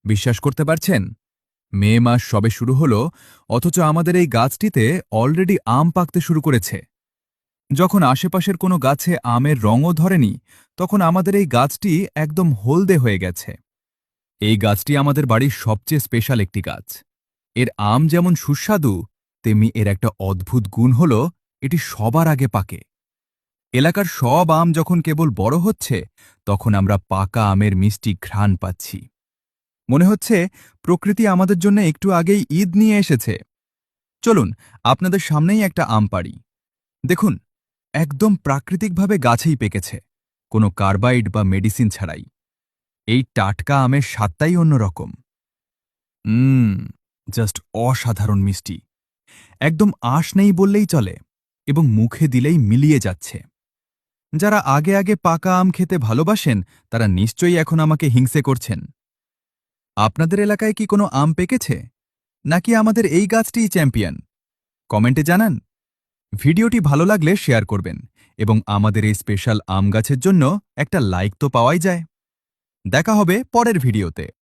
বিশ্বাস করতে পারছেন? মে মাস সবে শুরু হলো, অথচ আমাদের এই গাছটিতে অলরেডি আম পাকতে শুরু করেছে। যখন আশেপাশের কোনো গাছে আমের রঙও ধরেনি, তখন আমাদের এই গাছটি একদম হলদে হয়ে গেছে। এই গাছটি আমাদের বাড়ির সবচেয়ে স্পেশাল একটি গাছ। এর আম যেমন সুস্বাদু, তেমনি এর একটা অদ্ভুত গুণ হল এটি সবার আগে পাকে। এলাকার সব আম যখন কেবল বড় হচ্ছে, তখন আমরা পাকা আমের মিষ্টি ঘ্রাণ পাচ্ছি। মনে হচ্ছে প্রকৃতি আমাদের জন্য একটু আগেই ঈদ নিয়ে এসেছে। চলুন, আপনাদের সামনেই একটা আম পাড়ি। দেখুন, একদম প্রাকৃতিকভাবে গাছেই পেকেছে, কোনো কার্বাইড বা মেডিসিন ছাড়াই। এই টাটকা আমের স্বাদটাই অন্যরকম। উম জাস্ট অসাধারণ মিষ্টি। একদম আঁশ নেই বললেই চলে, এবং মুখে দিলেই মিলিয়ে যাচ্ছে। যারা আগে আগে পাকা আম খেতে ভালোবাসেন, তারা নিশ্চয়ই এখন আমাকে হিংসে করছেন। আপনাদের এলাকায় কি কোনো আম পেকেছে, নাকি আমাদের এই গাছটিই চ্যাম্পিয়ন? কমেন্টে জানান। ভিডিওটি ভালো লাগলে শেয়ার করবেন, এবং আমাদের এই স্পেশাল আম গাছের জন্য একটা লাইক তো পাওয়াই যায়। দেখা হবে পরের ভিডিওতে।